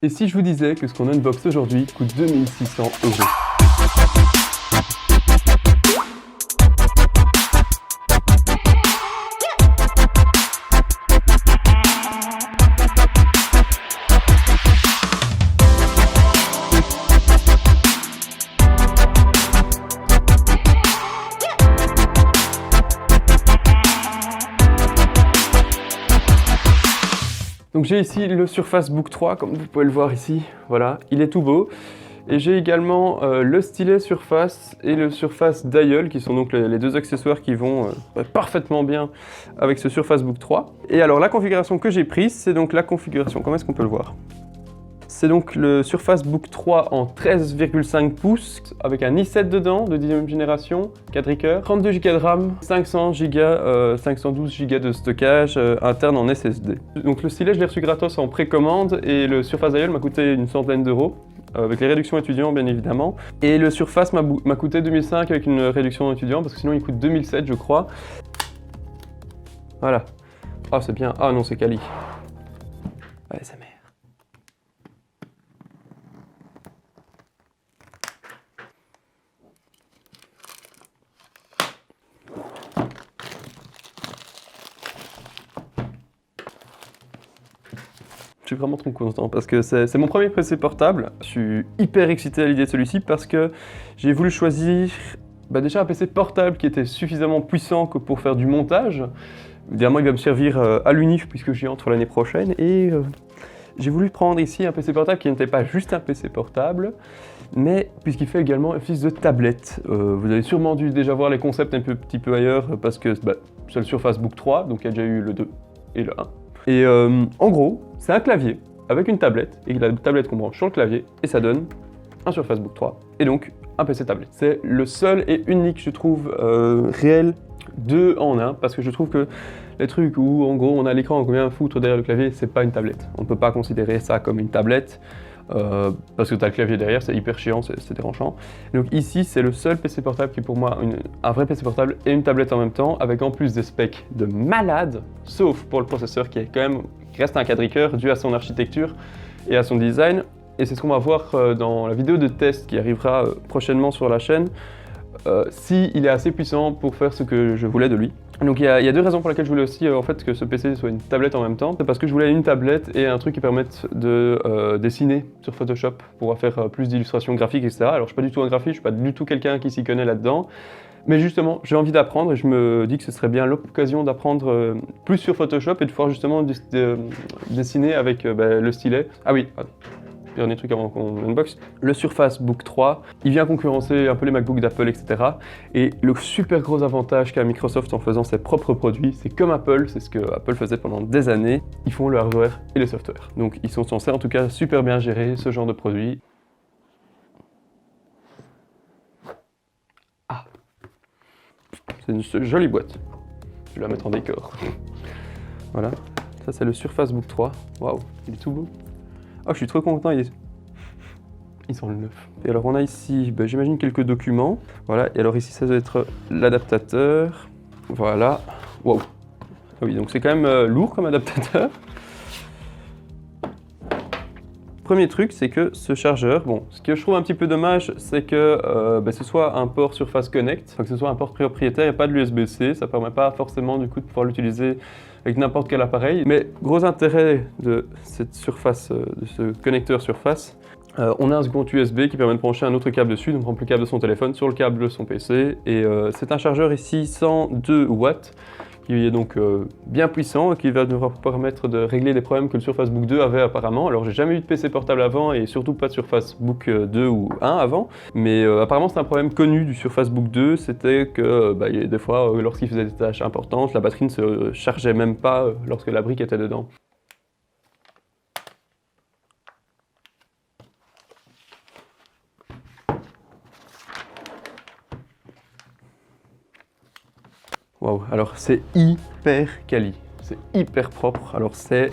Et si je vous disais que ce qu'on unbox aujourd'hui coûte 2600 €? Donc j'ai ici le Surface Book 3, comme vous pouvez le voir ici, voilà, il est tout beau. Et j'ai également le stylet Surface et le Surface Dial, qui sont donc les deux accessoires qui vont parfaitement bien avec ce Surface Book 3. Et alors la configuration que j'ai prise, c'est donc la configuration, comment est-ce qu'on peut le voir? C'est donc le Surface Book 3 en 13,5 pouces avec un i7 dedans de 10e génération, quadricœur, 32 Go de RAM, 512 Go de stockage interne en SSD. Donc le stylet je l'ai reçu gratos en précommande et le Surface Dial m'a coûté une centaine d'euros. Avec les réductions étudiants bien évidemment. Et le Surface m'a coûté 2005 avec une réduction étudiant parce que sinon il coûte 2007 je crois. Voilà. Ah c'est bien. Ah non c'est quali. Ouais ça mère. Je suis vraiment trop content parce que c'est mon premier PC portable. Je suis hyper excité à l'idée de celui-ci parce que j'ai voulu choisir déjà un PC portable qui était suffisamment puissant que pour faire du montage. Évidemment, il va me servir à l'UNIF puisque j'y entre l'année prochaine. Et j'ai voulu prendre ici un PC portable qui n'était pas juste un PC portable, mais puisqu'il fait également office de tablette. Vous avez sûrement dû déjà voir les concepts un petit peu ailleurs parce que c'est le Surface Book 3, donc il y a déjà eu le 2 et le 1. Et en gros, c'est un clavier avec une tablette, et la tablette qu'on branche sur le clavier, et ça donne un Surface Book 3, et donc un PC tablette. C'est le seul et unique, je trouve, réel 2 en 1, parce que je trouve que les trucs où, en gros, on a l'écran qu'on vient foutre derrière le clavier, c'est pas une tablette. On ne peut pas considérer ça comme une tablette, parce que tu as le clavier derrière, c'est hyper chiant, c'est dérangeant. Donc ici, c'est le seul PC portable qui est pour moi un vrai PC portable et une tablette en même temps, avec en plus des specs de malade, sauf pour le processeur qui reste un quadricœur dû à son architecture et à son design. Et c'est ce qu'on va voir dans la vidéo de test qui arrivera prochainement sur la chaîne, s'il est assez puissant pour faire ce que je voulais de lui. Donc il y a deux raisons pour lesquelles je voulais aussi en fait que ce PC soit une tablette en même temps. C'est parce que je voulais une tablette et un truc qui permette de dessiner sur Photoshop pour faire plus d'illustrations graphiques, etc. Alors je suis pas du tout un graphiste, je suis pas du tout quelqu'un qui s'y connaît là-dedans. Mais justement, j'ai envie d'apprendre et je me dis que ce serait bien l'occasion d'apprendre plus sur Photoshop et de pouvoir justement dessiner avec le stylet. Ah oui, dernier truc avant qu'on unbox, le Surface Book 3, il vient concurrencer un peu les MacBooks d'Apple, etc. Et le super gros avantage qu'a Microsoft en faisant ses propres produits, c'est comme Apple, c'est ce que Apple faisait pendant des années, ils font le hardware et le software. Donc ils sont censés en tout cas super bien gérer ce genre de produits. Ah, c'est une jolie boîte, je vais la mettre en décor. Voilà, ça c'est le Surface Book 3, waouh, il est tout beau. Oh, je suis trop content, ils sont neufs. Et alors on a ici, j'imagine quelques documents. Voilà, et alors ici ça doit être l'adaptateur. Voilà, waouh. Ah oui, donc c'est quand même lourd comme adaptateur. Premier truc, c'est que ce chargeur, ce que je trouve un petit peu dommage, c'est que ce soit un port Surface Connect, que ce soit un port propriétaire et pas de l'USB-C. Ça permet pas forcément du coup de pouvoir l'utiliser avec n'importe quel appareil. Mais gros intérêt de cette surface, de ce connecteur Surface, on a un second USB qui permet de brancher un autre câble dessus, donc on prend plus le câble de son téléphone sur le câble de son PC. Et c'est un chargeur ici 102 watts, qui est donc bien puissant et qui va nous permettre de régler les problèmes que le Surface Book 2 avait apparemment. Alors j'ai jamais eu de PC portable avant et surtout pas de Surface Book 2 ou 1 avant, mais apparemment c'est un problème connu du Surface Book 2, c'était que il y a des fois lorsqu'il faisait des tâches importantes, la batterie ne se chargeait même pas lorsque la brique était dedans. Waouh, alors c'est hyper quali, c'est hyper propre, alors c'est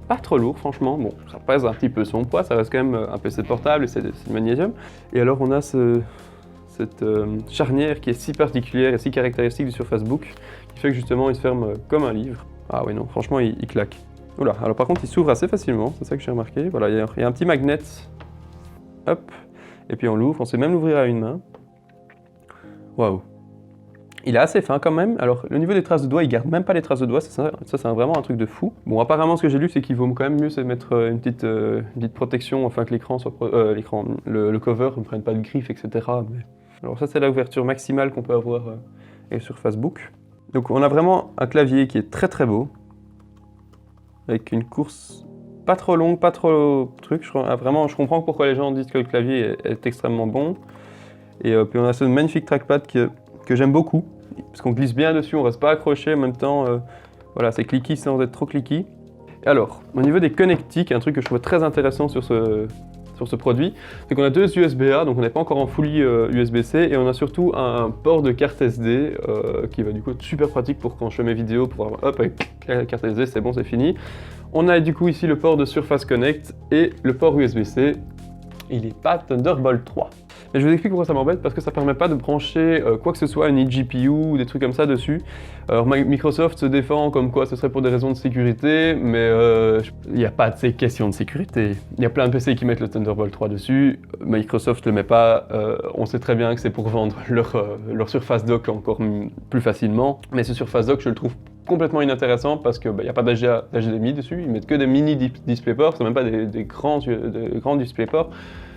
pas trop lourd franchement, bon ça pèse un petit peu son poids, ça reste quand même un PC portable et c'est du magnésium. Et alors on a cette charnière qui est si particulière et si caractéristique du Surface Book, qui fait que justement il se ferme comme un livre. Ah oui non, franchement il claque. Oula, alors par contre il s'ouvre assez facilement, c'est ça que j'ai remarqué. Voilà, il y a un petit magnet. Hop. Et puis on l'ouvre, on sait même l'ouvrir à une main. Waouh. Il est assez fin quand même. Alors le niveau des traces de doigts, il garde même pas les traces de doigts, ça c'est vraiment un truc de fou. Bon, apparemment ce que j'ai lu, c'est qu'il vaut quand même mieux se mettre une petite protection, afin que l'écran soit le cover ne prenne pas de griffes, etc. Mais... Alors ça c'est l'ouverture maximale qu'on peut avoir sur Facebook. Donc on a vraiment un clavier qui est très très beau, avec une course pas trop longue, pas trop truc. Je comprends pourquoi les gens disent que le clavier est extrêmement bon. Et puis on a ce magnifique trackpad que j'aime beaucoup, parce qu'on glisse bien dessus, on reste pas accroché en même temps. Voilà, c'est clicky sans être trop clicky. Et alors, au niveau des connectiques, un truc que je trouve très intéressant sur ce produit, c'est qu'on a deux USB-A, donc on n'est pas encore en fully USB-C, et on a surtout un port de carte SD qui va du coup être super pratique pour quand je fais mes vidéos, pouvoir hop, avec la carte SD, c'est bon, c'est fini. On a du coup ici le port de Surface Connect et le port USB-C. Il n'est pas Thunderbolt 3. Mais je vous explique pourquoi ça m'embête, parce que ça ne permet pas de brancher quoi que ce soit, une eGPU ou des trucs comme ça dessus. Alors Microsoft se défend comme quoi ce serait pour des raisons de sécurité, mais il n'y a pas de ces questions de sécurité. Il y a plein de PC qui mettent le Thunderbolt 3 dessus, Microsoft ne le met pas, on sait très bien que c'est pour vendre leur Surface Dock encore plus facilement, mais ce Surface Dock je le trouve complètement inintéressant parce qu'il n'y a pas d'HDMI dessus, ils mettent que des mini DisplayPort, c'est même pas des grands DisplayPort,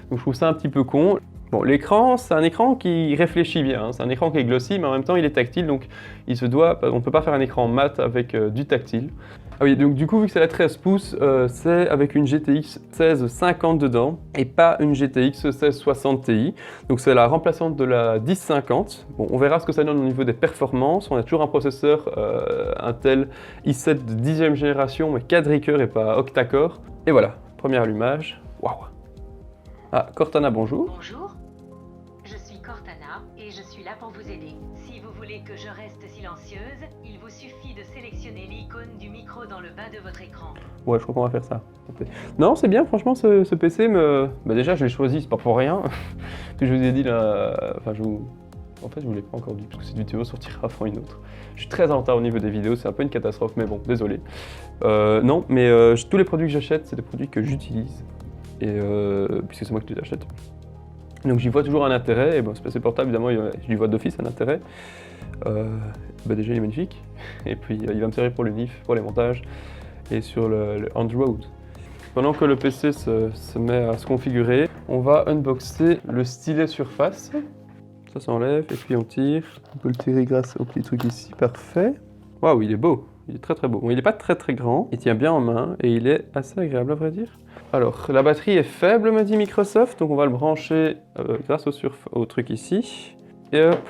donc je trouve ça un petit peu con. Bon, l'écran, c'est un écran qui réfléchit bien, hein. C'est un écran qui est glossy, mais en même temps il est tactile, donc on ne peut pas faire un écran mat avec du tactile. Ah oui, donc du coup, vu que c'est la 13 pouces, c'est avec une GTX 1650 dedans, et pas une GTX 1660 Ti. Donc c'est la remplaçante de la 1050. Bon, on verra ce que ça donne au niveau des performances. On a toujours un processeur Intel i7 de 10e génération, mais quadricore et pas octacore. Et voilà, premier allumage. Waouh! Ah, Cortana, bonjour. Bonjour, je suis Cortana et je suis là pour vous aider. Si vous voulez que je reste silencieuse, il vous suffit de sélectionner l'icône du micro dans le bas de votre écran. Ouais, je crois qu'on va faire ça. Non, c'est bien, franchement, ce PC me... Bah déjà, je l'ai choisi, c'est pas pour rien. Puis je vous ai dit là... Enfin, En fait, je vous l'ai pas encore dit, parce que cette vidéo sortira avant une autre. Je suis très en retard au niveau des vidéos, c'est un peu une catastrophe, mais bon, désolé. Non, mais tous les produits que j'achète, c'est des produits que j'utilise. Et puisque c'est moi qui les achète. Donc j'y vois toujours un intérêt, et bon, ce PC portable évidemment j'y vois d'office un intérêt. Bah déjà il est magnifique, et puis il va me servir pour le NIF, pour les montages, et sur le Android. Pendant que le PC se met à se configurer, on va unboxer le stylet Surface. Ça s'enlève, et puis on tire. On peut le tirer grâce au petit truc ici, parfait. Waouh, il est beau, il est très très beau. Bon, il n'est pas très très grand, il tient bien en main, et il est assez agréable à vrai dire. Alors, la batterie est faible, me dit Microsoft, donc on va le brancher grâce au truc ici. Et hop,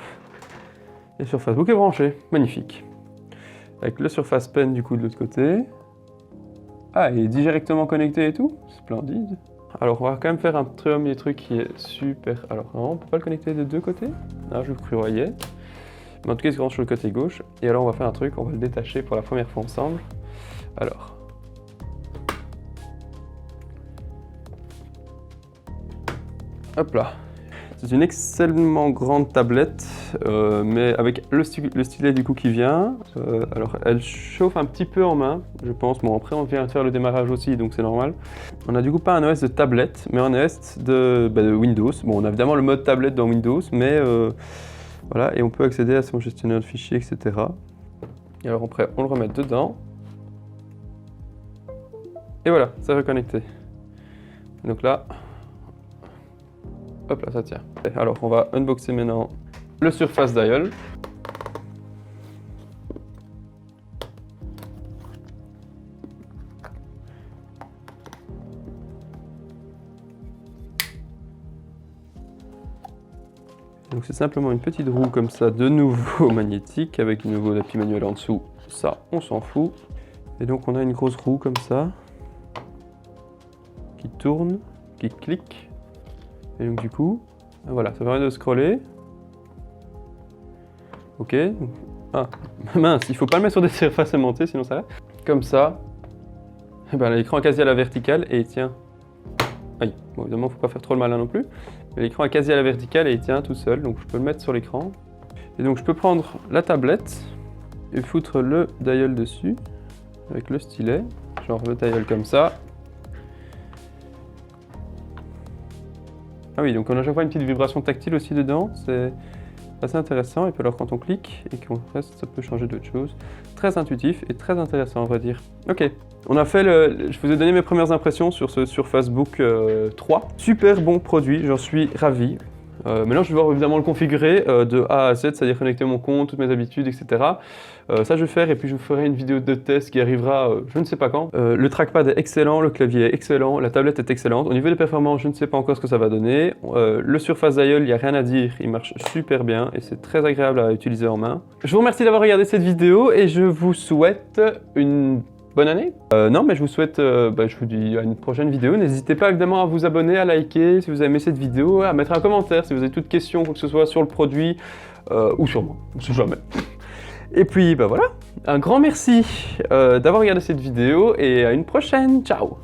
et Surface Book est branché, magnifique. Avec le Surface Pen du coup de l'autre côté. Ah, il est directement connecté et tout, splendide. Alors, on va quand même faire un premier truc qui est super... Alors, non, on peut pas le connecter des deux côtés. Ah, je croyais. Mais en tout cas, il se branche sur le côté gauche. Et alors, on va faire un truc, on va le détacher pour la première fois ensemble. Alors... Hop là, c'est une excellemment grande tablette, mais avec le stylet du coup qui vient. Alors elle chauffe un petit peu en main, je pense. Bon après on vient de faire le démarrage aussi, donc c'est normal. On a du coup pas un OS de tablette, mais un OS de Windows. Bon on a évidemment le mode tablette dans Windows, mais voilà, et on peut accéder à son gestionnaire de fichiers, etc. Et alors après on le remet dedans. Et voilà, c'est reconnecté. Donc là... Hop là, ça tient. Alors, on va unboxer maintenant le Surface Dial. Donc c'est simplement une petite roue comme ça, de nouveau magnétique, avec de nouveau la petite manuel en dessous. Ça, on s'en fout. Et donc on a une grosse roue comme ça, qui tourne, qui clique. Et donc du coup, voilà, ça permet de scroller. Ok. Ah, mince, il faut pas le mettre sur des surfaces aimantées, sinon ça va. Comme ça. Et ben, l'écran est quasi à la verticale et il tient. Aïe, bon évidemment, faut pas faire trop le malin non plus. Mais l'écran est quasi à la verticale et il tient tout seul, donc je peux le mettre sur l'écran. Et donc je peux prendre la tablette et foutre le dial dessus avec le stylet. genre le tailleul comme ça. Ah oui, donc on a à chaque fois une petite vibration tactile aussi dedans, c'est assez intéressant. Et puis alors quand on clique et qu'on reste, ça peut changer d'autres choses. Très intuitif et très intéressant, on va dire. Ok, on a fait je vous ai donné mes premières impressions sur ce Surface Book 3. Super bon produit, j'en suis ravi. Maintenant, je vais devoir évidemment le configurer de A à Z, c'est-à-dire connecter mon compte, toutes mes habitudes, etc. Ça, je vais faire et puis je vous ferai une vidéo de test qui arrivera je ne sais pas quand. Le trackpad est excellent, le clavier est excellent, la tablette est excellente. Au niveau des performances, je ne sais pas encore ce que ça va donner. Le Surface Dial, il n'y a rien à dire, il marche super bien et c'est très agréable à utiliser en main. Je vous remercie d'avoir regardé cette vidéo et je vous souhaite une bonne année. Non, mais je vous souhaite, je vous dis à une prochaine vidéo. N'hésitez pas évidemment à vous abonner, à liker si vous avez aimé cette vidéo, à mettre un commentaire si vous avez toute question, quoi que ce soit sur le produit ou sur moi, on sait jamais. Et puis voilà, un grand merci d'avoir regardé cette vidéo et à une prochaine. Ciao!